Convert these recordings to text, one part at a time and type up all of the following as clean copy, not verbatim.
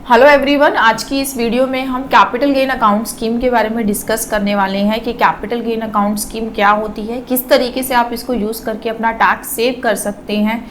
Hello everyone, आज की इस वीडियो में हम कैपिटल गेन अकाउंट स्कीम के बारे में डिस्कस करने वाले हैं कि कैपिटल गेन अकाउंट स्कीम क्या होती है, किस तरीके से आप इसको यूज़ करके अपना टैक्स सेव कर सकते हैं,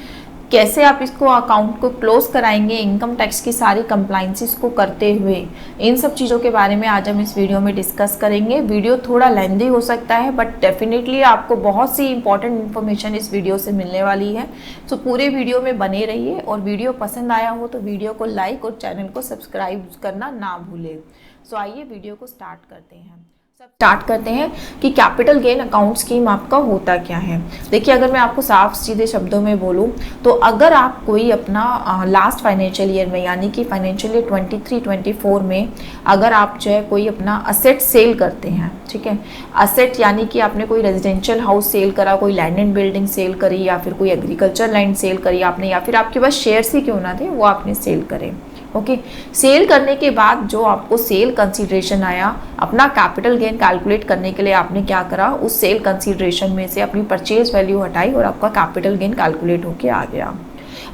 कैसे आप इसको अकाउंट को क्लोज कराएंगे इनकम टैक्स की सारी कंप्लाइंसेस को करते हुए। इन सब चीज़ों के बारे में आज हम इस वीडियो में डिस्कस करेंगे। वीडियो थोड़ा लेंदी हो सकता है बट डेफिनेटली आपको बहुत सी इंपॉर्टेंट इन्फॉर्मेशन इस वीडियो से मिलने वाली है। तो पूरे वीडियो में बने रहिए और वीडियो पसंद आया हो तो वीडियो को लाइक और चैनल को सब्सक्राइब करना ना भूलें। सो आइए वीडियो को स्टार्ट करते हैं कि कैपिटल गेन अकाउंट स्कीम आपका होता क्या है। देखिए, अगर मैं आपको साफ सीधे शब्दों में बोलूं तो अगर आप कोई अपना लास्ट फाइनेंशियल ईयर में यानी कि फाइनेंशियल ईयर 23-24 में अगर आप जो है कोई अपना असेट सेल करते हैं, ठीक है, असेट यानी कि आपने कोई रेजिडेंशियल हाउस सेल करा, कोई लैंड एंड बिल्डिंग सेल करी या फिर कोई एग्रीकल्चर लैंड सेल करी आपने, या फिर आपके पास शेयर्स ही क्यों ना थे वो आपने सेल करे। ओके, सेल करने के बाद जो आपको सेल कंसीडरेशन आया, अपना कैपिटल गेन कैलकुलेट करने के लिए आपने क्या करा, उस सेल कंसीडरेशन में से अपनी परचेज वैल्यू हटाई और आपका कैपिटल गेन कैलकुलेट होके आ गया।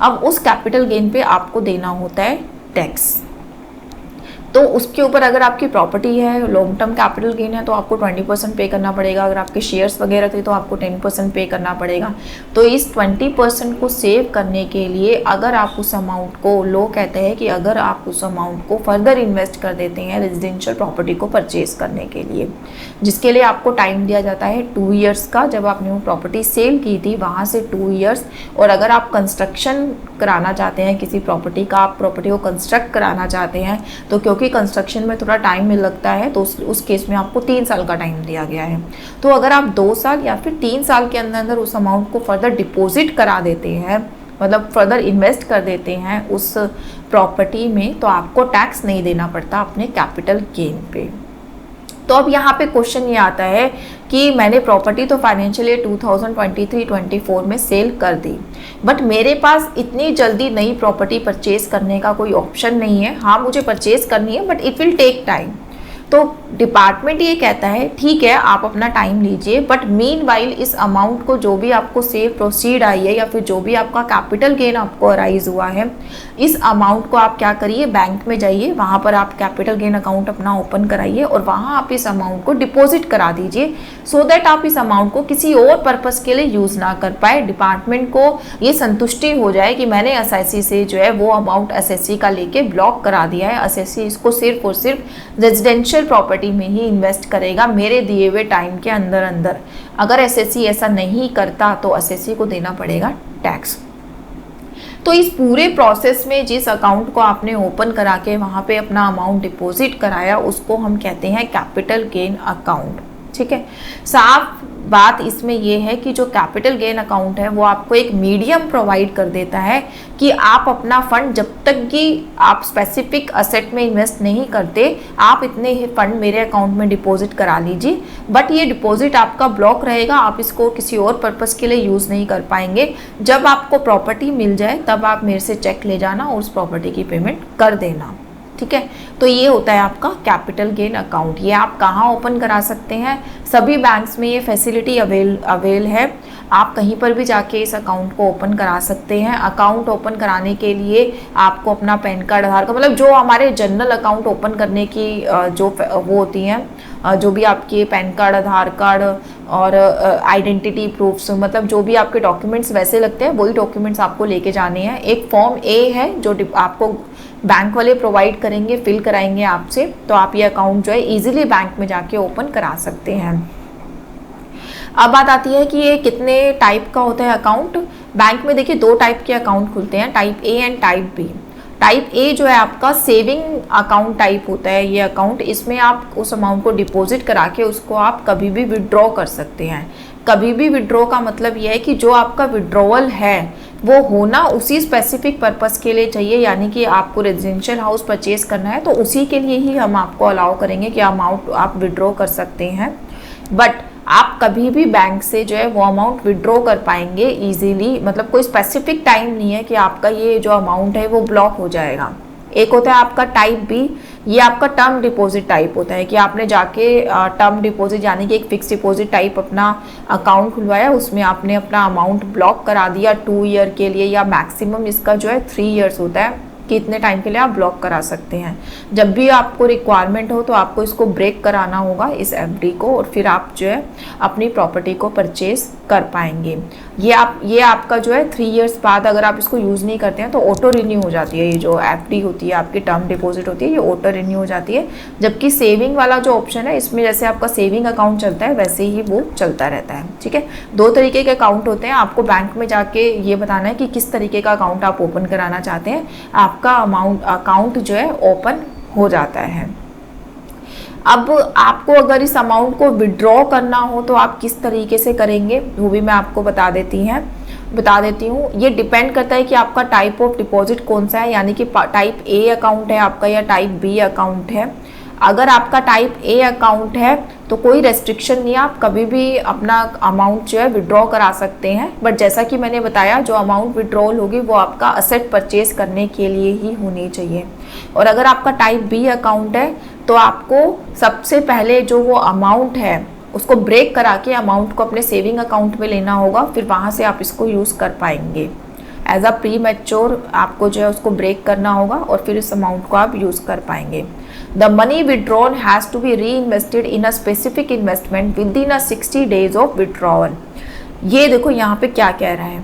अब उस कैपिटल गेन पे आपको देना होता है टैक्स। तो उसके ऊपर अगर आपकी प्रॉपर्टी है, लॉन्ग टर्म कैपिटल गेन है, तो आपको 20% पे करना पड़ेगा। अगर आपके शेयर्स वगैरह थे तो आपको 10% पे करना पड़ेगा। तो इस 20% को सेव करने के लिए अगर आप उस अमाउंट को, लोग कहते हैं कि अगर आप उस अमाउंट को फर्दर इन्वेस्ट कर देते हैं रेजिडेंशियल प्रॉपर्टी को परचेज करने के लिए, जिसके लिए आपको टाइम दिया जाता है 2 ईयर्स का। जब आपने वो प्रॉपर्टी सेल की थी वहाँ से 2 ईयर्स, और अगर आप कंस्ट्रक्शन कराना चाहते हैं किसी प्रॉपर्टी का, आप प्रॉपर्टी को कंस्ट्रक्ट कराना चाहते हैं तो क्योंकि कंस्ट्रक्शन में थोड़ा टाइम मिल लगता है तो उस केस में आपको 3 साल का टाइम दिया गया है। तो अगर आप 2 साल या फिर 3 साल के अंदर अंदर उस अमाउंट को फर्दर डिपॉजिट करा देते हैं, मतलब फर्दर इन्वेस्ट कर देते हैं उस प्रॉपर्टी में, तो आपको टैक्स नहीं देना पड़ता अपने कैपिटल गेन पे। तो अब यहाँ पे क्वेश्चन ये आता है कि मैंने प्रॉपर्टी तो फाइनेंशियल ईयर 2023-24 में सेल कर दी, बट मेरे पास इतनी जल्दी नई प्रॉपर्टी परचेज करने का कोई ऑप्शन नहीं है। हाँ, मुझे परचेज करनी है but it will take time. तो डिपार्टमेंट ये कहता है ठीक है, आप अपना टाइम लीजिए, बट मीनवाइल इस अमाउंट को, जो भी आपको सेल प्रोसीड आई है या फिर जो भी आपका कैपिटल गेन आपको अराइज हुआ है, इस अमाउंट को आप क्या करिए, बैंक में जाइए, वहाँ पर आप कैपिटल गेन अकाउंट अपना ओपन कराइए और वहाँ आप इस अमाउंट को डिपॉजिट करा दीजिए, सो दैट आप इस अमाउंट को किसी और पर्पज़ के लिए यूज़ ना कर पाए। डिपार्टमेंट को ये संतुष्टि हो जाए कि मैंने एसएससी से जो है वो अमाउंट एसएससी का लेके ब्लॉक करा दिया है, एसएससी इसको सिर्फ और सिर्फ रेजिडेंशियल प्रॉपर्टी में ही इन्वेस्ट करेगा मेरे दिए हुए टाइम के अंदर अंदर। अगर एसएससी ऐसा नहीं करता तो एसएससी को देना पड़ेगा टैक्स। तो इस पूरे प्रोसेस में जिस अकाउंट को आपने ओपन करा के वहाँ पे अपना अमाउंट डिपॉजिट कराया, उसको हम कहते हैं कैपिटल गेन अकाउंट। ठीक है, साफ बात इसमें यह है कि जो कैपिटल गेन अकाउंट है वो आपको एक मीडियम प्रोवाइड कर देता है कि आप अपना फंड, जब तक कि आप स्पेसिफिक असेट में इन्वेस्ट नहीं करते, आप इतने ही फंड मेरे अकाउंट में डिपॉजिट करा लीजिए, बट ये डिपॉजिट आपका ब्लॉक रहेगा, आप इसको किसी और पर्पस के लिए यूज़ नहीं कर पाएंगे। जब आपको प्रॉपर्टी मिल जाए तब आप मेरे से चेक ले जाना और उस प्रॉपर्टी की पेमेंट कर देना। ठीक है, तो ये होता है आपका कैपिटल गेन अकाउंट। ये आप कहाँ ओपन करा सकते हैं, सभी बैंक्स में ये फैसिलिटी अवेल है। आप कहीं पर भी जाके इस अकाउंट को ओपन करा सकते हैं। अकाउंट ओपन कराने के लिए आपको अपना पैन कार्ड, आधार कार्ड, मतलब जो हमारे जनरल अकाउंट ओपन करने की जो वो होती हैं, जो भी आपके पैन कार्ड, आधार कार्ड और आइडेंटिटी प्रूफ्स, मतलब जो भी आपके डॉक्यूमेंट्स वैसे लगते हैं वही डॉक्यूमेंट्स आपको लेके जाने हैं। एक फॉर्म ए है जो आपको बैंक वाले प्रोवाइड करेंगे, फिल कराएंगे आपसे, तो आप ये अकाउंट जो है इजीली बैंक में जाके ओपन करा सकते हैं। अब बात आती है कि ये कितने टाइप का होता है अकाउंट। बैंक में देखिए 2 टाइप के अकाउंट खुलते हैं, type A and type B. Type A जो है आपका सेविंग अकाउंट टाइप होता है ये अकाउंट। इसमें आप उस अमाउंट को डिपॉजिट करा के उसको आप कभी भी विड्रॉ कर सकते हैं। कभी भी विड्रॉ का मतलब यह है कि जो आपका विड्रॉवल है वो होना उसी स्पेसिफिक पर्पस के लिए चाहिए, यानी कि आपको रेजिडेंशियल हाउस परचेज करना है तो उसी के लिए ही हम आपको अलाउ करेंगे कि अमाउंट आप विड्रॉ कर सकते हैं। बट आप कभी भी बैंक से जो है वो अमाउंट विड्रॉ कर पाएंगे इजीली, मतलब कोई स्पेसिफिक टाइम नहीं है कि आपका ये जो अमाउंट है वो ब्लॉक हो जाएगा। एक होता है आपका टाइप बी, ये आपका टर्म डिपॉजिट टाइप होता है कि आपने जाके टर्म डिपॉजिट यानी कि एक फिक्स डिपॉजिट टाइप अपना अकाउंट खुलवाया, उसमें आपने अपना अमाउंट ब्लॉक करा दिया 2 ईयर के लिए, या मैक्सिमम इसका जो है 3 ईयर्स होता है कि इतने टाइम के लिए आप ब्लॉक करा सकते हैं। जब भी आपको रिक्वायरमेंट हो तो आपको इसको ब्रेक कराना होगा इस एफडी को, और फिर आप जो है अपनी प्रॉपर्टी को परचेज कर पाएंगे। ये आपका जो है 3 इयर्स बाद अगर आप इसको यूज़ नहीं करते हैं तो ऑटो रिन्यू हो जाती है। ये जो एफडी होती है आपकी टर्म डिपॉजिट होती है, ये ऑटो रिन्यू हो जाती है। जबकि सेविंग वाला जो ऑप्शन है इसमें जैसे आपका सेविंग अकाउंट चलता है वैसे ही वो चलता रहता है। ठीक है, 2 तरीके के अकाउंट होते हैं। आपको बैंक में जाके ये बताना है कि किस तरीके का अकाउंट आप ओपन कराना चाहते हैं, आपका अकाउंट जो है ओपन हो जाता है। अब आपको अगर इस अमाउंट को विड्रॉ करना हो तो आप किस तरीके से करेंगे वो भी मैं आपको बता देती हूँ। ये डिपेंड करता है कि आपका टाइप ऑफ डिपॉजिट कौन सा है, यानी कि टाइप ए अकाउंट है आपका या टाइप बी अकाउंट है। अगर आपका टाइप ए अकाउंट है तो कोई रेस्ट्रिक्शन नहीं है, आप कभी भी अपना अमाउंट जो है विड्रॉ करा सकते हैं। बट जैसा कि मैंने बताया, जो अमाउंट विड्रॉल होगी वो आपका असेट परचेज करने के लिए ही होनी चाहिए। और अगर आपका टाइप बी अकाउंट है तो आपको सबसे पहले जो वो अमाउंट है उसको ब्रेक करा के अमाउंट को अपने सेविंग अकाउंट में लेना होगा, फिर वहाँ से आप इसको यूज़ कर पाएंगे। एज अ प्री मैच्योर आपको जो है उसको ब्रेक करना होगा और फिर इस अमाउंट को आप यूज़ कर पाएंगे। The money withdrawn has to be reinvested in a specific investment within a 60 days of withdrawal। ये देखो यहाँ पे क्या कह रहा है।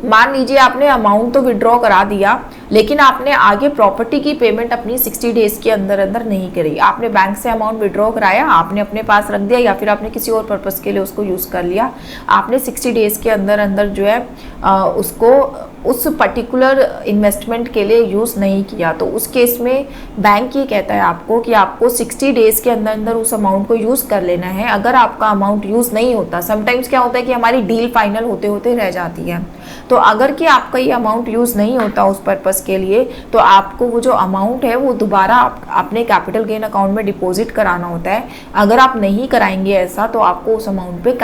मान लीजिए आपने अमाउंट तो विड्रॉ करा दिया, लेकिन आपने आगे प्रॉपर्टी की पेमेंट अपनी 60 डेज के अंदर अंदर नहीं करी। आपने बैंक से अमाउंट विड्रॉ कराया, आपने अपने पास रख दिया या फिर आपने किसी और पर्पस के लिए उसको यूज़ कर लिया। आपने 60 डेज के अंदर अंदर जो है उसको उस पर्टिकुलर इन्वेस्टमेंट के लिए यूज़ नहीं किया, तो उस केस में बैंक ये कहता है आपको कि आपको 60 डेज़ के अंदर अंदर उस अमाउंट को यूज़ कर लेना है। अगर आपका अमाउंट यूज़ नहीं होता, समटाइम्स क्या होता है कि हमारी डील फाइनल होते होते रह जाती है, तो अगर कि आपका ये अमाउंट यूज़ नहीं होता उस पर्पस के लिए, तो आपको वो जो अमाउंट है वो दोबारा अपने कैपिटल गेन अकाउंट में डिपॉजिट कराना होता है। अगर आप नहीं कराएंगे ऐसा तो आपको उस अमाउंट पे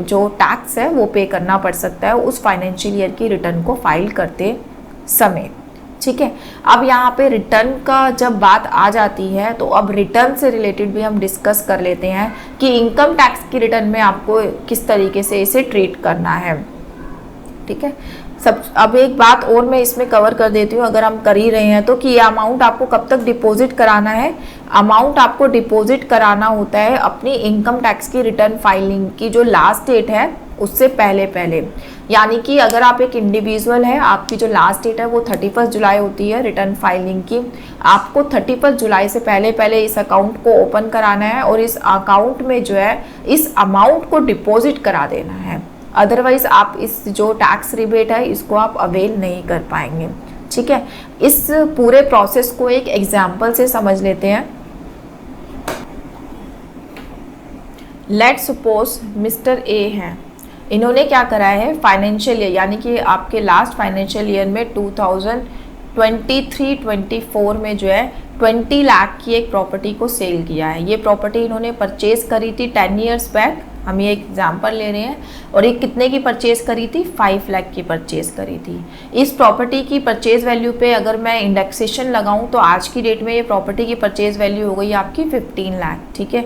जो टैक्स है वो पे करना पड़ सकता है उस फाइनेंशियल ईयर की रिटर्न को फाइल करते समय। ठीक है, अब यहाँ पे रिटर्न का जब बात आ जाती है तो अब रिटर्न से रिलेटेड भी हम डिस्कस कर लेते हैं कि इनकम टैक्स की रिटर्न में आपको किस तरीके से इसे ट्रीट करना है। ठीक है, अब एक बात और मैं इसमें कवर कर देती हूँ, अगर हम कर ही रहे हैं तो, कि ये अमाउंट आपको कब तक डिपॉजिट कराना है। अमाउंट आपको डिपॉजिट कराना होता है अपनी इनकम टैक्स की रिटर्न फाइलिंग की जो लास्ट डेट है उससे पहले। यानी कि अगर आप एक इंडिविजुअल है, आपकी जो लास्ट डेट है वो 31 जुलाई होती है रिटर्न फाइलिंग की। आपको 31 जुलाई से पहले इस अकाउंट को ओपन कराना है और इस अकाउंट में जो है इस अमाउंट को डिपॉजिट करा देना है। अदरवाइज आप इस जो टैक्स रिबेट है इसको आप अवेल नहीं कर पाएंगे। ठीक है, इस पूरे प्रोसेस को एक एग्जाम्पल से समझ लेते हैं। लेट्स सपोज मिस्टर ए हैं, इन्होंने क्या करा है फाइनेंशियल ईयर, यानी कि आपके लास्ट फाइनेंशियल ईयर में 2023-24 में जो है 20 लाख की एक प्रॉपर्टी को सेल किया है। ये प्रॉपर्टी इन्होंने परचेज करी थी 10 ईयर्स बैक, हम ये एग्जांपल ले रहे हैं, और ये कितने की परचेज करी थी, 5 लाख की परचेज करी थी। इस प्रॉपर्टी की परचेज वैल्यू पे अगर मैं इंडेक्सेशन लगाऊं तो आज की डेट में ये प्रॉपर्टी की परचेज वैल्यू हो गई आपकी 15 लाख। ठीक है,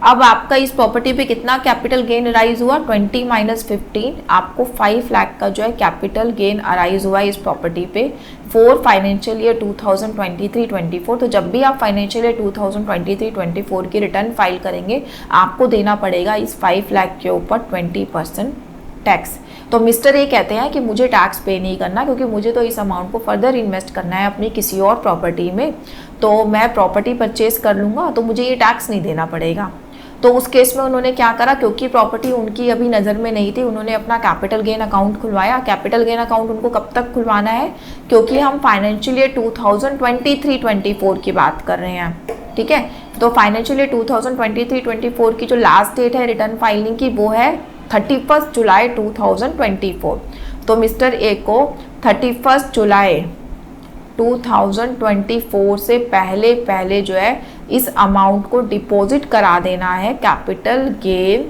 अब आपका इस प्रॉपर्टी पे कितना कैपिटल गेन अराइज हुआ, 20 माइनस 15, आपको 5 लाख का जो है कैपिटल गेन अराइज हुआ इस प्रॉपर्टी पे फॉर फाइनेंशियल ईयर 2023-24। तो जब भी आप फाइनेंशियल ईयर 2023-24 की रिटर्न फाइल करेंगे आपको देना पड़ेगा इस 5 लाख के ऊपर 20% टैक्स। तो मिस्टर ये कहते हैं कि मुझे टैक्स पे नहीं करना, क्योंकि मुझे तो इस अमाउंट को फर्दर इन्वेस्ट करना है अपनी किसी और प्रॉपर्टी में, तो मैं प्रॉपर्टी परचेज कर लूँगा तो मुझे ये टैक्स नहीं देना पड़ेगा। तो उस केस में उन्होंने क्या करा, क्योंकि प्रॉपर्टी उनकी अभी नज़र में नहीं थी, उन्होंने अपना कैपिटल गेन अकाउंट खुलवाया। कैपिटल गेन अकाउंट उनको कब तक खुलवाना है, क्योंकि हम फाइनेंशियल ईयर 2023-24 की बात कर रहे हैं। ठीक है, तो फाइनेंशियल ईयर 2023-24 की जो लास्ट डेट है रिटर्न फाइलिंग की वो है 31 जुलाई 2024। तो मिस्टर ए को 31 जुलाई 2024 से पहले जो है इस अमाउंट को डिपॉजिट करा देना है कैपिटल गेन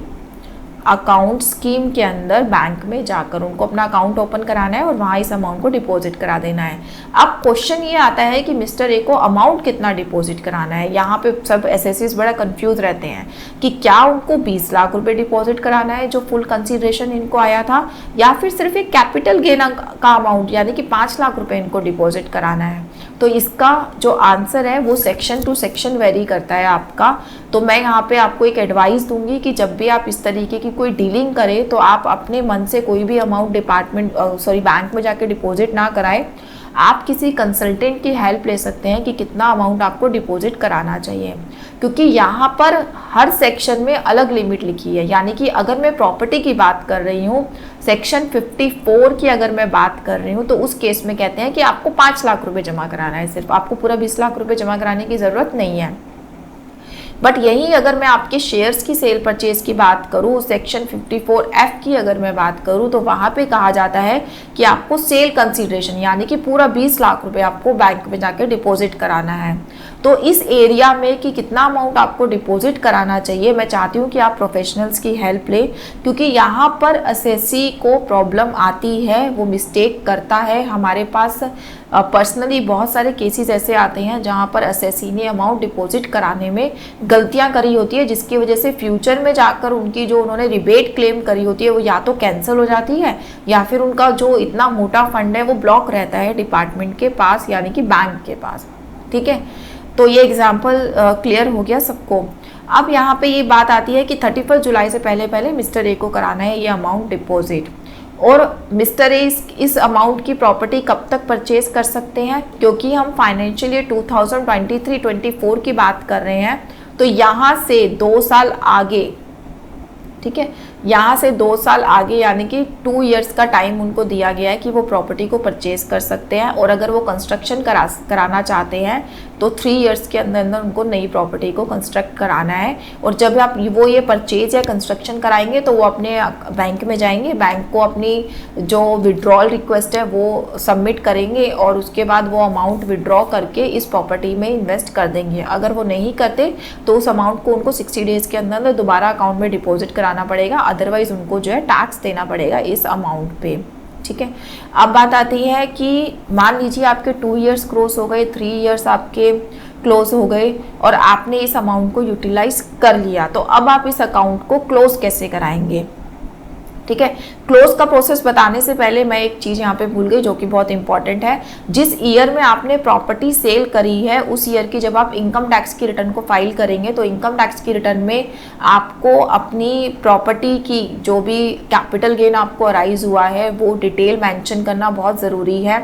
अकाउंट स्कीम के अंदर बैंक में जाकर उनको अपना अकाउंट ओपन कराना है और वहाँ इस अमाउंट को डिपॉजिट करा देना है। अब क्वेश्चन ये आता है कि मिस्टर ए को अमाउंट कितना डिपॉजिट कराना है। यहाँ पे सब एसएससीज बड़ा कंफ्यूज रहते हैं कि क्या उनको 20 लाख रुपए डिपॉजिट कराना है जो फुल कंसिडरेशन इनको आया था, या फिर सिर्फ एक कैपिटल गेन का अमाउंट यानी कि 5 लाख रुपए इनको डिपॉजिट कराना है। तो इसका जो आंसर है वो सेक्शन टू सेक्शन वेरी करता है आपका। तो मैं यहाँ पे आपको एक एडवाइस दूंगी कि जब भी आप इस तरीके की कोई डीलिंग करें तो आप अपने मन से कोई भी अमाउंट बैंक में जाके डिपॉजिट ना कराएं। आप किसी कंसल्टेंट की हेल्प ले सकते हैं कि कितना अमाउंट आपको डिपॉजिट कराना चाहिए, क्योंकि यहाँ पर हर सेक्शन में अलग लिमिट लिखी है। यानी कि अगर मैं प्रॉपर्टी की बात कर रही हूँ, सेक्शन 54 की अगर मैं बात कर रही हूँ, तो उस केस में कहते हैं कि आपको 5 लाख रुपए जमा कराना है, सिर्फ आपको पूरा 20 लाख रुपए जमा कराने की ज़रूरत नहीं है। बट यही अगर मैं आपके शेयर्स की सेल परचेज की बात करूँ, सेक्शन 54F की अगर मैं बात करूँ, तो वहाँ पे कहा जाता है कि आपको सेल कंसीडरेशन यानी कि पूरा 20 लाख रुपए आपको बैंक में जाकर डिपॉजिट कराना है। तो इस एरिया में कि कितना अमाउंट आपको डिपॉजिट कराना चाहिए, मैं चाहती हूँ कि आप प्रोफेशनल्स की हेल्प लें, क्योंकि यहाँ पर एसएससी को प्रॉब्लम आती है, वो मिस्टेक करता है। हमारे पास पर्सनली बहुत सारे केसेस ऐसे आते हैं जहाँ पर एसएससी ने अमाउंट डिपॉजिट कराने में गलतियाँ करी होती है, जिसकी वजह से फ्यूचर में जाकर उनकी जो उन्होंने रिबेट क्लेम करी होती है वो या तो कैंसिल हो जाती है, या फिर उनका जो इतना मोटा फंड है वो ब्लॉक रहता है डिपार्टमेंट के पास यानी कि बैंक के पास। ठीक है, तो ये एग्जाम्पल क्लियर हो गया सबको। अब यहाँ पे ये बात आती है कि 31 जुलाई से पहले पहले मिस्टर ए को कराना है ये अमाउंट डिपॉजिट, और मिस्टर ए इस अमाउंट की प्रॉपर्टी कब तक परचेज कर सकते हैं, क्योंकि हम फाइनेंशियल ईयर 2023-24 की बात कर रहे हैं, तो यहाँ से 2 साल आगे, ठीक है, यहाँ से 2 साल आगे यानी कि 2 इयर्स का टाइम उनको दिया गया है कि वो प्रॉपर्टी को परचेज कर सकते हैं। और अगर वो कंस्ट्रक्शन कराना चाहते हैं तो 3 इयर्स के अंदर अंदर उनको नई प्रॉपर्टी को कंस्ट्रक्ट कराना है। और जब आप वो ये परचेज या कंस्ट्रक्शन कराएंगे तो वो अपने बैंक में जाएंगे, बैंक को अपनी जो विड्रॉल रिक्वेस्ट है वो सबमिट करेंगे, और उसके बाद वो अमाउंट विड्रॉ करके इस प्रॉपर्टी में इन्वेस्ट कर देंगे। अगर वो नहीं करते तो उस अमाउंट को उनको 60 डेज़ के अंदर दोबारा अकाउंट में डिपॉजिट कराना पड़ेगा, अदरवाइज उनको जो है टैक्स देना पड़ेगा इस अमाउंट पे। ठीक है, अब बात आती है कि मान लीजिए आपके 2 इयर्स क्रॉस हो गए, 3 इयर्स आपके क्लोज हो गए और आपने इस अमाउंट को यूटिलाइज कर लिया, तो अब आप इस अकाउंट को क्लोज कैसे कराएंगे। ठीक है, क्लोज का प्रोसेस बताने से पहले मैं एक चीज़ यहाँ पे भूल गई जो कि बहुत इंपॉर्टेंट है। जिस ईयर में आपने प्रॉपर्टी सेल करी है उस ईयर की जब आप इनकम टैक्स की रिटर्न को फाइल करेंगे तो इनकम टैक्स की रिटर्न में आपको अपनी प्रॉपर्टी की जो भी कैपिटल गेन आपको अराइज हुआ है वो डिटेल मेंशन करना बहुत ज़रूरी है,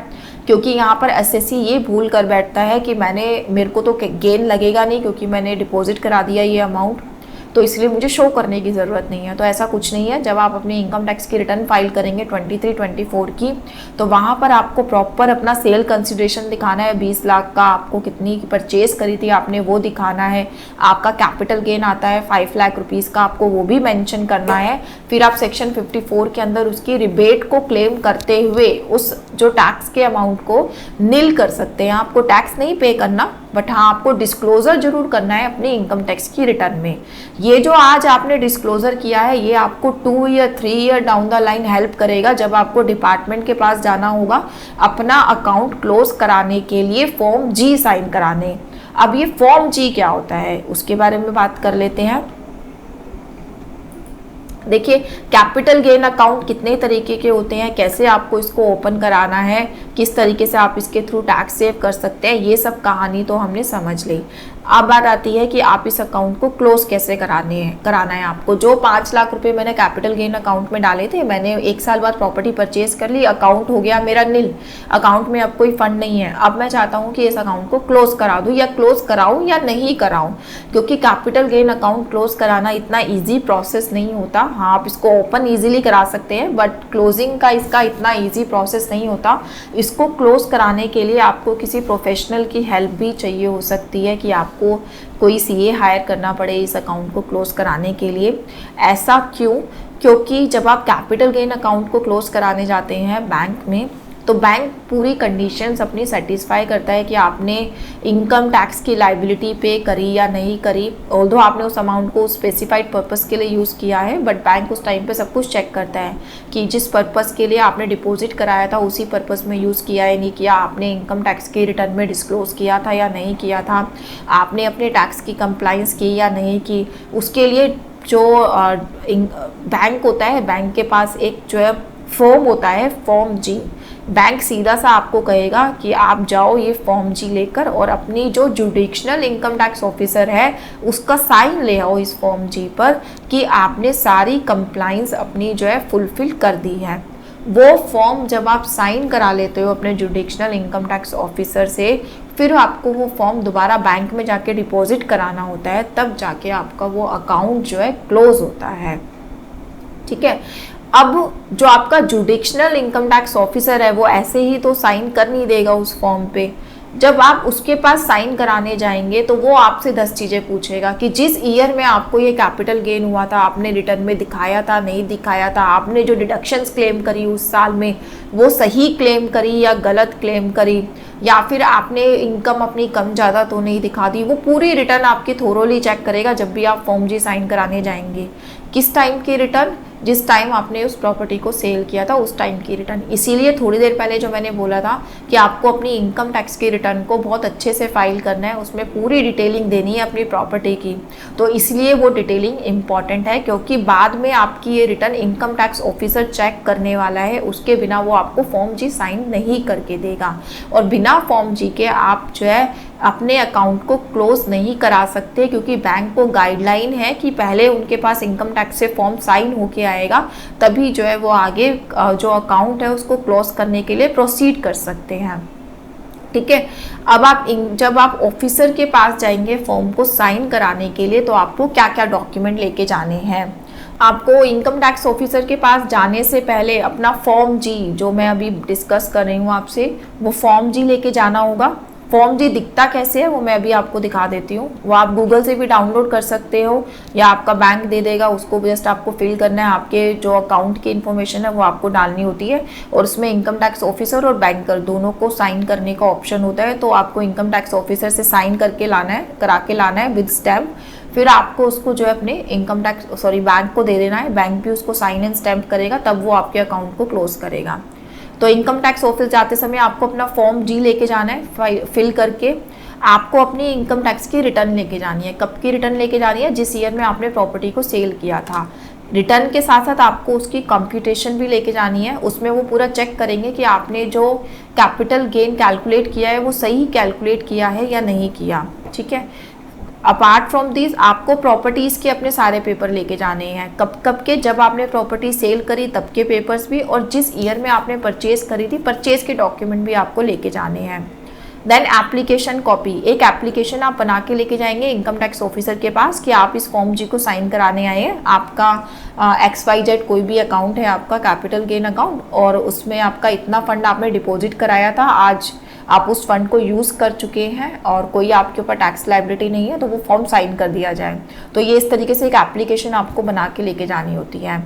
क्योंकि यहाँ पर एसएससी ये भूल कर बैठता है कि मेरे को तो गेन लगेगा नहीं क्योंकि मैंने डिपॉजिट करा दिया ये अमाउंट, तो इसलिए मुझे शो करने की ज़रूरत नहीं है। तो ऐसा कुछ नहीं है। जब आप अपनी इनकम टैक्स की रिटर्न फाइल करेंगे 23-24 की, तो वहाँ पर आपको प्रॉपर अपना सेल कंसिडरेशन दिखाना है। 20 लाख का आपको कितनी परचेज करी थी आपने वो दिखाना है। आपका कैपिटल गेन आता है 5 लाख रुपीज़ का, आपको वो भी मेंशन करना है। फिर आप सेक्शन 54 के अंदर उसकी रिबेट को क्लेम करते हुए उस जो टैक्स के अमाउंट को नील कर सकते हैं। आपको टैक्स नहीं पे करना, बट हाँ आपको डिस्क्लोजर जरूर करना है अपनी इनकम टैक्स की रिटर्न में। ये जो आज आपने डिस्क्लोजर किया है ये आपको 2 या 3 year down the line help करेगा जब आपको डिपार्टमेंट के पास जाना होगा अपना अकाउंट क्लोज कराने के लिए फॉर्म जी साइन कराने। अब ये फॉर्म जी क्या होता है उसके बारे में बात कर लेते हैं। देखिए, कैपिटल गेन अकाउंट कितने तरीके के होते हैं, कैसे आपको इसको ओपन कराना है, किस तरीके से आप इसके थ्रू टैक्स सेव कर सकते हैं, ये सब कहानी तो हमने समझ ली। अब बात आती है कि आप इस अकाउंट को क्लोज कैसे कराना है आपको। जो 5 लाख रुपए मैंने कैपिटल गेन अकाउंट में डाले थे, मैंने 1 साल बाद प्रॉपर्टी परचेज कर ली, अकाउंट हो गया मेरा नील, अकाउंट में अब कोई फंड नहीं है। अब मैं चाहता हूँ कि इस अकाउंट को क्लोज करा दूँ, या क्लोज कराऊँ या नहीं कराऊँ, क्योंकि कैपिटल गेन अकाउंट क्लोज कराना इतना ईजी प्रोसेस नहीं होता। हाँ, आप इसको ओपन ईजिली करा सकते हैं, बट क्लोजिंग का इसका इतना ईजी प्रोसेस नहीं होता। इसको क्लोज कराने के लिए आपको किसी प्रोफेशनल की हेल्प भी चाहिए हो सकती है कि आपको कोई सीए हायर करना पड़े इस अकाउंट को क्लोज कराने के लिए। ऐसा क्यों? क्योंकि जब आप कैपिटल गेन अकाउंट को क्लोज कराने जाते हैं बैंक में, तो बैंक पूरी कंडीशंस अपनी सेटिस्फाई करता है कि आपने इनकम टैक्स की लाइबिलिटी पे करी या नहीं करी। ऑल्दो आपने उस अमाउंट को स्पेसिफाइड पर्पस के लिए यूज़ किया है, बट बैंक उस टाइम पे सब कुछ चेक करता है कि जिस पर्पस के लिए आपने डिपॉजिट कराया था उसी पर्पस में यूज़ किया है नहीं किया, आपने इनकम टैक्स के रिटर्न में डिस्क्लोज़ किया था या नहीं किया था, आपने अपने टैक्स की कंप्लाइंस की या नहीं की। उसके लिए जो बैंक होता है, बैंक के पास एक जो है फॉर्म होता है, फॉर्म जी। बैंक सीधा सा आपको कहेगा कि आप जाओ ये फॉर्म जी लेकर और अपनी जो जुडिशनल इनकम टैक्स ऑफिसर है उसका साइन ले आओ इस फॉर्म जी पर कि आपने सारी कंप्लाइंस अपनी जो है फुलफिल कर दी है। वो फॉर्म जब आप साइन करा लेते हो अपने जुडिशनल इनकम टैक्स ऑफिसर से, फिर आपको वो फॉर्म दोबारा बैंक में जाके डिपॉजिट कराना होता है, तब जाके आपका वो अकाउंट जो है क्लोज होता है। ठीक है। अब जो आपका जुडिशनल इनकम टैक्स ऑफिसर है वो ऐसे ही तो साइन कर नहीं देगा उस फॉर्म पे। जब आप उसके पास साइन कराने जाएंगे तो वो आपसे 10 चीज़ें पूछेगा कि जिस ईयर में आपको ये कैपिटल गेन हुआ था, आपने रिटर्न में दिखाया था नहीं दिखाया था, आपने जो डिडक्शंस क्लेम करी उस साल में वो सही क्लेम करी या गलत क्लेम करी, या फिर आपने इनकम अपनी कम ज़्यादा तो नहीं दिखा दी। वो पूरी रिटर्न आपकी थोरोली चेक करेगा जब भी आप फॉर्म जी साइन कराने जाएंगे। किस टाइम की रिटर्न? जिस टाइम आपने उस प्रॉपर्टी को सेल किया था उस टाइम की रिटर्न। इसीलिए थोड़ी देर पहले जो मैंने बोला था कि आपको अपनी इनकम टैक्स की रिटर्न को बहुत अच्छे से फाइल करना है, उसमें पूरी डिटेलिंग देनी है अपनी प्रॉपर्टी की। तो इसलिए वो डिटेलिंग इम्पॉर्टेंट है, क्योंकि बाद में आपकी ये return income tax officer check करने वाला है, उसके बिना वो आपको फॉर्म जी साइन नहीं करके देगा। और बिना फॉर्म जी के आप जो है अपने अकाउंट को क्लोज नहीं करा सकते, क्योंकि बैंक को गाइडलाइन है कि पहले उनके पास इनकम टैक्स से फॉर्म साइन होके आएगा, तभी जो है वो आगे जो अकाउंट है उसको क्लोज करने के लिए प्रोसीड कर सकते हैं। ठीक है। अब आप जब आप ऑफिसर के पास जाएंगे फॉर्म को साइन कराने के लिए, तो आपको क्या क्या डॉक्यूमेंट लेके जाने हैं। आपको इनकम टैक्स ऑफिसर के पास जाने से पहले अपना फॉर्म जी, जो मैं अभी डिस्कस कर रही हूँ आपसे, वो फॉर्म जी लेके जाना होगा। फॉर्म जी दिखता कैसे है वो मैं अभी आपको दिखा देती हूँ। वो आप गूगल से भी डाउनलोड कर सकते हो या आपका बैंक दे देगा, उसको जस्ट आपको फिल करना है। आपके जो अकाउंट की इन्फॉर्मेशन है वो आपको डालनी होती है और उसमें इनकम टैक्स ऑफिसर और बैंकर दोनों को साइन करने का ऑप्शन होता है। तो आपको इनकम टैक्स ऑफिसर से साइन करके लाना है, करा के लाना है विद स्टैम्प। फिर आपको उसको जो है अपने इनकम टैक्स बैंक को दे देना है, बैंक भी उसको साइन एंड स्टैम्प करेगा, तब वो आपके अकाउंट को क्लोज करेगा। तो इनकम टैक्स ऑफिस जाते समय आपको अपना फॉर्म जी लेके जाना है, फिल करके आपको अपनी इनकम टैक्स की रिटर्न लेके जानी है। कब की रिटर्न लेके जानी है? जिस ईयर में आपने प्रॉपर्टी को सेल किया था। रिटर्न के साथ साथ आपको उसकी कंप्यूटेशन भी लेके जानी है। उसमें वो पूरा चेक करेंगे कि आपने जो कैपिटल गेन कैलकुलेट किया है वो सही कैलकुलेट किया है या नहीं किया। ठीक है। अपार्ट फ्रॉम दिस आपको प्रॉपर्टीज़ के अपने सारे पेपर लेके जाने हैं। कब कब के? जब आपने प्रॉपर्टी सेल करी तब के पेपर्स भी, और जिस ईयर में आपने परचेज करी थी परचेज के डॉक्यूमेंट भी आपको लेके जाने हैं। देन एप्लीकेशन कॉपी, एक एप्लीकेशन आप बना के लेके जाएंगे इनकम टैक्स ऑफिसर के पास कि आप इस फॉर्म जी को साइन कराने आए हैं। आपका XYZ कोई भी अकाउंट है आपका कैपिटल गेन अकाउंट, और उसमें आपका इतना फंड आपने डिपॉजिट कराया था, आज आप उस फंड को यूज़ कर चुके हैं और कोई आपके ऊपर टैक्स लायबिलिटी नहीं है, तो वो फॉर्म साइन कर दिया जाए। तो ये इस तरीके से एक एप्लीकेशन आपको बना के लेके जानी होती है।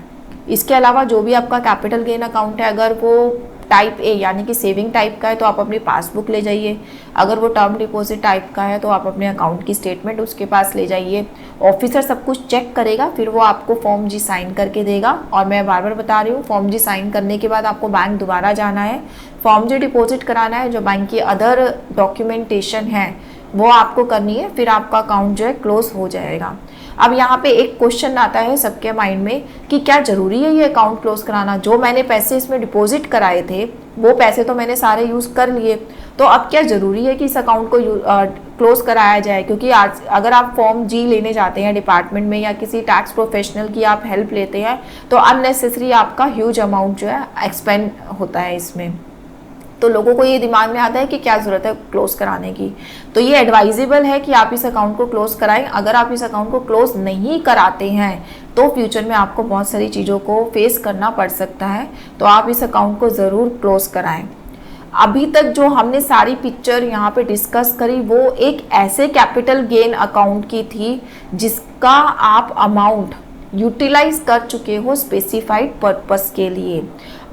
इसके अलावा जो भी आपका कैपिटल गेन अकाउंट है, अगर वो टाइप ए यानी कि सेविंग टाइप का है तो आप अपनी पासबुक ले जाइए। अगर वो टर्म डिपॉजिट टाइप का है तो आप अपने अकाउंट की स्टेटमेंट उसके पास ले जाइए। ऑफिसर सब कुछ चेक करेगा, फिर वो आपको फॉर्म जी साइन करके देगा। और मैं बार बार बता रही हूँ, फॉर्म जी साइन करने के बाद आपको बैंक दोबारा जाना है, फॉर्म जी डिपॉजिट कराना है, जो बैंक की अदर डॉक्यूमेंटेशन है वो आपको करनी है, फिर आपका अकाउंट जो है क्लोज हो जाएगा। अब यहाँ पे एक क्वेश्चन आता है सबके माइंड में कि क्या ज़रूरी है ये अकाउंट क्लोज कराना? जो मैंने पैसे इसमें डिपॉजिट कराए थे वो पैसे तो मैंने सारे यूज़ कर लिए, तो अब क्या ज़रूरी है कि इस अकाउंट को क्लोज कराया जाए? क्योंकि आज अगर आप फॉर्म जी लेने जाते हैं डिपार्टमेंट में या किसी टैक्स प्रोफेशनल की आप हेल्प लेते हैं तो अननेसेसरी आपका ह्यूज अमाउंट जो है एक्सपेंड होता है इसमें। तो लोगों को ये दिमाग में आता है कि क्या ज़रूरत है क्लोज कराने की। तो ये एडवाइजेबल है कि आप इस अकाउंट को क्लोज कराएं। अगर आप इस अकाउंट को क्लोज नहीं कराते हैं तो फ्यूचर में आपको बहुत सारी चीज़ों को फेस करना पड़ सकता है, तो आप इस अकाउंट को ज़रूर क्लोज कराएं। अभी तक जो हमने सारी पिक्चर यहाँ पे डिस्कस करी वो एक ऐसे कैपिटल गेन अकाउंट की थी जिसका आप अमाउंट यूटिलाइज कर चुके हो स्पेसिफाइड पर्पस के लिए।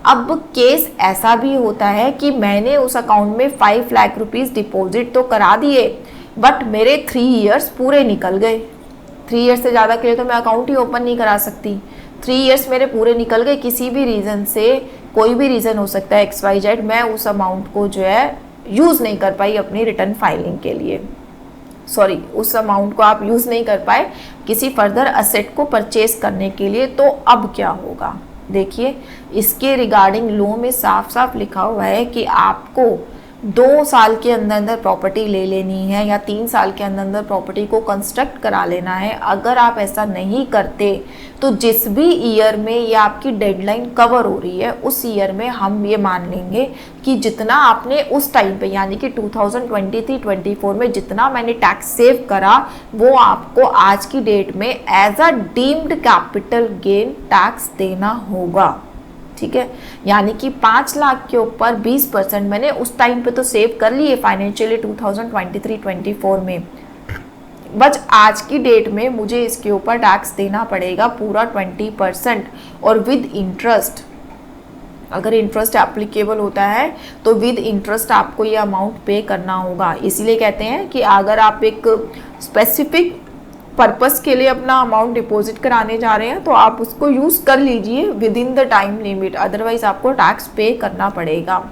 अब केस ऐसा भी होता है कि मैंने उस अकाउंट में 5 लाख रुपीस डिपॉजिट तो करा दिए, बट मेरे 3 इयर्स पूरे निकल गए। 3 ईयर्स से ज़्यादा के लिए तो मैं अकाउंट ही ओपन नहीं करा सकती। 3 इयर्स मेरे पूरे निकल गए किसी भी रीज़न से, कोई भी रीज़न हो सकता है XYZ, मैं उस अमाउंट को जो है यूज़ नहीं कर पाई अपनी रिटर्न फाइलिंग के लिए, सॉरी उस अमाउंट को आप यूज़ नहीं कर पाए किसी फर्दर असेट को परचेज करने के लिए, तो अब क्या होगा? देखिए, इसके रिगार्डिंग लॉ में साफ साफ लिखा हुआ है कि आपको 2 साल के अंदर अंदर प्रॉपर्टी ले लेनी है या 3 साल के अंदर अंदर प्रॉपर्टी को कंस्ट्रक्ट करा लेना है। अगर आप ऐसा नहीं करते तो जिस भी ईयर में ये आपकी डेडलाइन कवर हो रही है उस ईयर में हम ये मान लेंगे कि जितना आपने उस टाइम पे यानी कि 2023-24 में जितना मैंने टैक्स सेव करा वो आपको आज की डेट में as a deemed capital gain tax देना होगा। ठीक है, यानी कि 5 लाख के ऊपर 20% मैंने उस टाइम पे तो सेव कर लिए फाइनेंशियली 2023-24 में, बस आज की डेट में मुझे इसके ऊपर टैक्स देना पड़ेगा पूरा 20% और विद इंटरेस्ट। अगर इंटरेस्ट एप्लीकेबल होता है तो विद इंटरेस्ट आपको ये अमाउंट पे करना होगा। इसीलिए कहते हैं कि अगर आप एक स्पेसिफिक पर्पस के लिए अपना अमाउंट डिपॉजिट कराने जा रहे हैं तो आप उसको यूज़ कर लीजिए with in the time limit, otherwise आपको टैक्स पे करना पड़ेगा।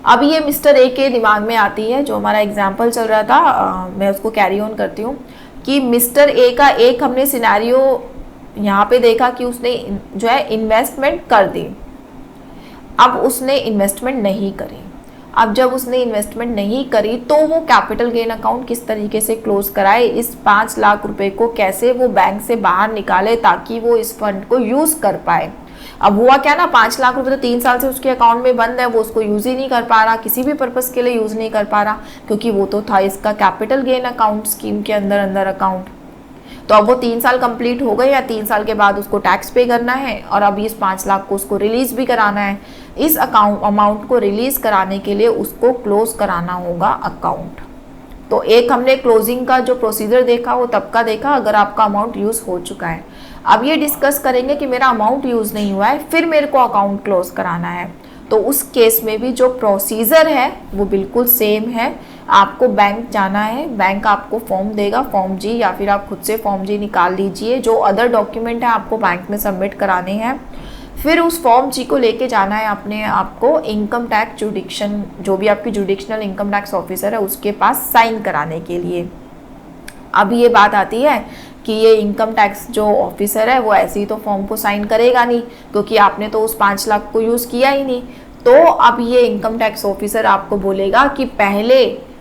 अब ये मिस्टर ए के दिमाग में आती है, जो हमारा एग्जाम्पल चल रहा था, मैं उसको कैरी ऑन करती हूँ कि मिस्टर ए का एक हमने सिनेरियो यहाँ पे देखा कि उसने जो है इन्वेस्टमेंट कर दी। अब उसने इन्वेस्टमेंट नहीं करी। अब जब उसने इन्वेस्टमेंट नहीं करी तो वो कैपिटल गेन अकाउंट किस तरीके से क्लोज कराए, इस 5 लाख रुपए को कैसे वो बैंक से बाहर निकाले ताकि वो इस फंड को यूज़ कर पाए। अब हुआ क्या ना, 5 लाख रुपए तो 3 साल से उसके अकाउंट में बंद है, वो उसको यूज़ ही नहीं कर पा रहा, किसी भी पर्पस के लिए यूज़ नहीं कर पा रहा, क्योंकि वो तो था इसका कैपिटल गेन अकाउंट स्कीम के अंदर अकाउंट। तो अब वो 3 साल कंप्लीट हो गए या 3 साल के बाद उसको टैक्स पे करना है और अब इस 5 लाख को उसको रिलीज भी कराना है। इस अमाउंट को रिलीज कराने के लिए उसको क्लोज कराना होगा अकाउंट। तो एक हमने क्लोजिंग का जो प्रोसीजर देखा वो तब का देखा अगर आपका अमाउंट यूज़ हो चुका है। अब ये डिस्कस करेंगे कि मेरा अमाउंट यूज़ नहीं हुआ है फिर मेरे को अकाउंट क्लोज कराना है, तो उस केस में भी जो प्रोसीजर है वो बिल्कुल सेम है। आपको बैंक जाना है, बैंक आपको फॉर्म देगा, फॉर्म जी, या फिर आप खुद से फॉर्म जी निकाल लीजिए। जो अदर डॉक्यूमेंट है आपको बैंक में सबमिट कराने हैं, फिर उस फॉर्म जी को लेके जाना है अपने आपको इनकम टैक्स जुडिक्शन, जो भी आपकी जुडिक्शनल इनकम टैक्स ऑफिसर है उसके पास साइन कराने के लिए। अब ये बात आती है कि ये इनकम टैक्स जो ऑफिसर है वो ऐसे ही तो फॉर्म को साइन करेगा नहीं, क्योंकि आपने तो उस 5 लाख को यूज़ किया ही नहीं। तो अब ये इनकम टैक्स ऑफिसर आपको बोलेगा कि पहले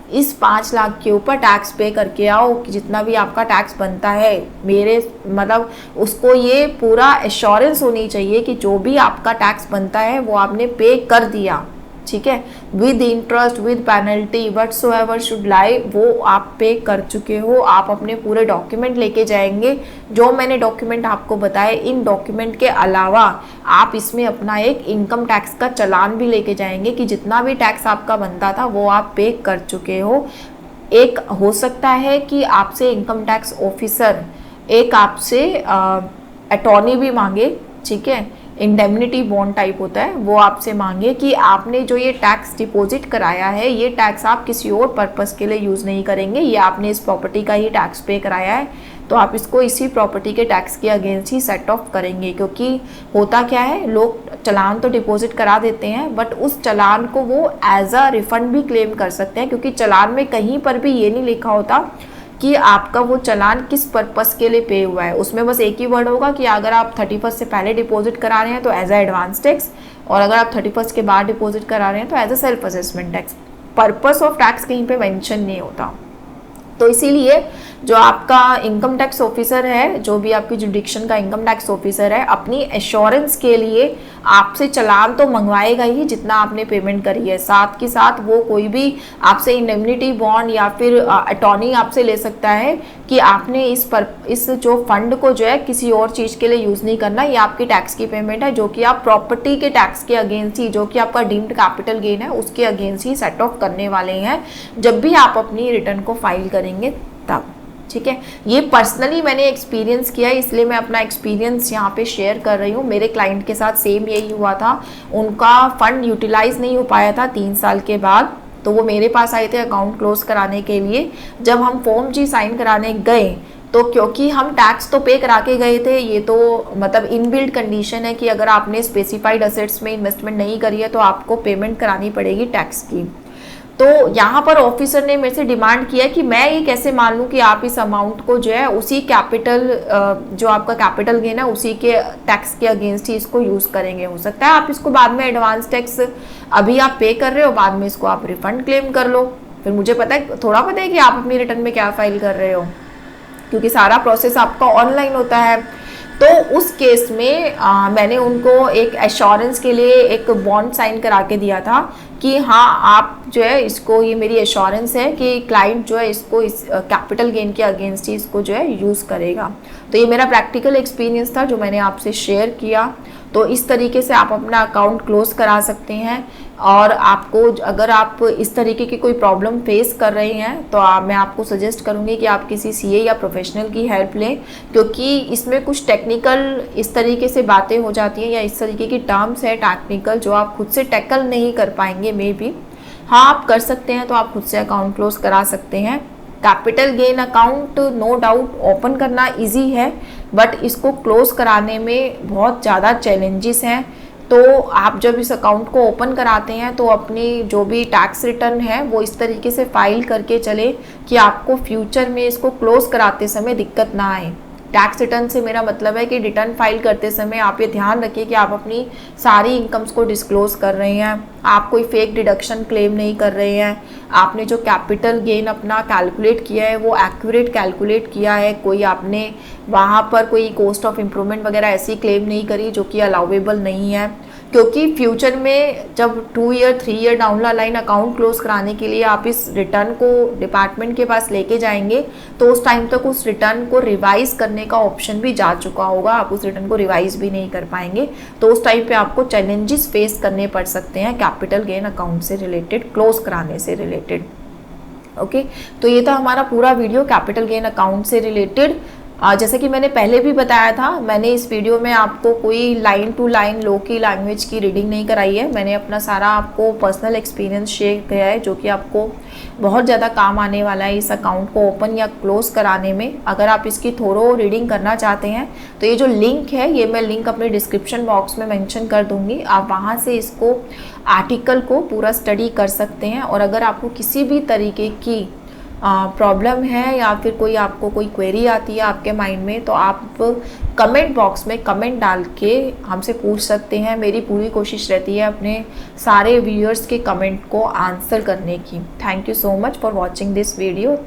इस 5 लाख के ऊपर टैक्स पे करके आओ, कि जितना भी आपका टैक्स बनता है मेरे मतलब उसको ये पूरा एश्योरेंस होनी चाहिए कि जो भी आपका टैक्स बनता है वो आपने पे कर दिया, ठीक है, with interest with penalty whatsoever should लाई, वो आप पे कर चुके हो। आप अपने पूरे डॉक्यूमेंट लेके जाएंगे, जो मैंने डॉक्यूमेंट आपको बताए। इन डॉक्यूमेंट के अलावा आप इसमें अपना एक इनकम टैक्स का चालान भी लेके जाएंगे कि जितना भी टैक्स आपका बनता था वो आप पे कर चुके हो। एक हो सकता है कि आपसे इनकम टैक्स ऑफिसर एक आपसे अटॉर्नी भी मांगे, ठीक है, इंडेमनिटी बॉन्ड टाइप होता है, वो आपसे मांगे कि आपने जो ये टैक्स डिपॉजिट कराया है ये टैक्स आप किसी और पर्पस के लिए यूज़ नहीं करेंगे, ये आपने इस प्रॉपर्टी का ही टैक्स पे कराया है, तो आप इसको इसी प्रॉपर्टी के टैक्स के अगेंस्ट ही सेट ऑफ करेंगे। क्योंकि होता क्या है, लोग चालान तो डिपॉजिट करा देते हैं बट उस चालान को वो एज अ रिफंड भी क्लेम कर सकते हैं, क्योंकि चालान में कहीं पर भी ये नहीं लिखा होता कि आपका वो चालान किस पर्पस के लिए पे हुआ है। उसमें बस एक ही वर्ड होगा कि अगर आप 31 से पहले डिपॉजिट करा रहे हैं तो एज अ एडवांस टैक्स, और अगर आप 31 के बाद डिपॉजिट करा रहे हैं तो as a self assessment tax. Purpose of tax कहीं पे मेंशन नहीं होता। तो इसीलिए जो आपका इनकम टैक्स ऑफिसर है, जो भी आपकी जुडिक्शन का इनकम टैक्स ऑफिसर है, अपनी एश्योरेंस के लिए आपसे चालान तो मंगवाएगा ही जितना आपने पेमेंट करी है, साथ के साथ वो कोई भी आपसे इंडेमनिटी बॉन्ड या फिर अटॉर्नी आपसे ले सकता है कि आपने इस जो फंड को जो है किसी और चीज़ के लिए यूज़ नहीं करना, ये आपकी टैक्स की पेमेंट है जो कि आप प्रॉपर्टी के टैक्स के अगेंस्ट ही, जो कि आपका डीम्ड कैपिटल गेन है उसके अगेंस्ट ही सेट ऑफ करने वाले हैं जब भी आप अपनी रिटर्न को फाइल करेंगे तब। ठीक है, ये पर्सनली मैंने एक्सपीरियंस किया है, इसलिए मैं अपना एक्सपीरियंस यहाँ पे शेयर कर रही हूँ। मेरे क्लाइंट के साथ सेम यही हुआ था, उनका फंड यूटिलाइज नहीं हो पाया था 3 साल के बाद, तो वो मेरे पास आए थे अकाउंट क्लोज कराने के लिए। जब हम फॉर्म जी साइन कराने गए तो क्योंकि हम टैक्स तो पे करा के गए थे, ये तो मतलब इनबिल्ट कंडीशन है कि अगर आपने स्पेसिफाइड असेट्स में इन्वेस्टमेंट नहीं करी है तो आपको पेमेंट करानी पड़ेगी टैक्स की। तो यहाँ पर ऑफिसर ने मेरे से डिमांड किया कि मैं ये कैसे मान लूँ कि आप इस अमाउंट को जो है उसी कैपिटल, जो आपका कैपिटल गेन है उसी के टैक्स के अगेंस्ट ही इसको यूज़ करेंगे। हो सकता है आप इसको बाद में एडवांस टैक्स अभी आप पे कर रहे हो, बाद में इसको आप रिफंड क्लेम कर लो। फिर मुझे पता है, थोड़ा पता है कि आप अपनी रिटर्न में क्या फाइल कर रहे हो, क्योंकि सारा प्रोसेस आपका ऑनलाइन होता है। तो उस केस में मैंने उनको एक एश्योरेंस के लिए एक बॉन्ड साइन करा के दिया था कि हाँ आप जो है इसको, ये मेरी एश्योरेंस है कि क्लाइंट जो है इसको इस कैपिटल गेन के अगेंस्ट ही इसको जो है यूज़ करेगा। तो ये मेरा प्रैक्टिकल एक्सपीरियंस था जो मैंने आपसे शेयर किया। तो इस तरीके से आप अपना अकाउंट क्लोज करा सकते हैं। और आपको अगर आप इस तरीके की कोई प्रॉब्लम फेस कर रहे हैं तो मैं आपको सजेस्ट करूंगी कि आप किसी सीए या प्रोफेशनल की हेल्प लें, क्योंकि इसमें कुछ टेक्निकल इस तरीके से बातें हो जाती हैं या इस तरीके की टर्म्स है टेक्निकल जो आप खुद से टैकल नहीं कर पाएंगे। मे बी हाँ आप कर सकते हैं, तो आप खुद से अकाउंट क्लोज करा सकते हैं। Capital gain account no doubt open करना इजी है, बट इसको क्लोज कराने में बहुत ज़्यादा चैलेंजेस हैं। तो आप जब इस अकाउंट को ओपन कराते हैं तो अपनी जो भी टैक्स रिटर्न है वो इस तरीके से फाइल करके चले कि आपको फ्यूचर में इसको क्लोज कराते समय दिक्कत ना आए। टैक्स रिटर्न से मेरा मतलब है कि रिटर्न फाइल करते समय आप ये ध्यान रखिए कि आप अपनी सारी इनकम्स को डिस्क्लोज कर रहे हैं, आप कोई फेक डिडक्शन क्लेम नहीं कर रहे हैं, आपने जो कैपिटल गेन अपना कैलकुलेट किया है वो एक्यूरेट कैलकुलेट किया है, कोई आपने वहाँ पर कोई कॉस्ट ऑफ इम्प्रूवमेंट वगैरह ऐसी क्लेम नहीं करी जो कि अलाउेबल नहीं है। क्योंकि फ्यूचर में जब 2 year 3 year down the line account close कराने के लिए आप इस रिटर्न को डिपार्टमेंट के पास लेके जाएंगे तो उस टाइम तक उस रिटर्न को रिवाइज करने का ऑप्शन भी जा चुका होगा, आप उस रिटर्न को रिवाइज भी नहीं कर पाएंगे। तो उस टाइम पे आपको चैलेंजेस फेस करने पड़ सकते हैं कैपिटल गेन अकाउंट से रिलेटेड, क्लोज कराने से रिलेटेड। ओके, तो ये था हमारा पूरा वीडियो कैपिटल गेन अकाउंट से रिलेटेड। जैसे कि मैंने पहले भी बताया था, मैंने इस वीडियो में आपको कोई लाइन टू लाइन लो की लैंग्वेज की रीडिंग नहीं कराई है। मैंने अपना सारा आपको पर्सनल एक्सपीरियंस शेयर किया है जो कि आपको बहुत ज़्यादा काम आने वाला है इस अकाउंट को ओपन या क्लोज कराने में। अगर आप इसकी थोरो रीडिंग करना चाहते हैं तो ये जो लिंक है, ये मैं लिंक अपने डिस्क्रिप्शन बॉक्स में मेंशन कर दूंगी, आप वहाँ से इसको आर्टिकल को पूरा स्टडी कर सकते हैं। और अगर आपको किसी भी तरीके की प्रॉब्लम है या फिर कोई आपको कोई क्वेरी आती है आपके माइंड में, तो आप कमेंट बॉक्स में कमेंट डाल के हमसे पूछ सकते हैं। मेरी पूरी कोशिश रहती है अपने सारे व्यूअर्स के कमेंट को आंसर करने की। Thank you so much for watching this video.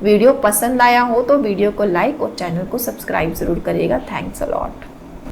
Video पसंद आया हो तो वीडियो को लाइक और चैनल को सब्सक्राइब ज़रूर करिएगा। Thanks a lot.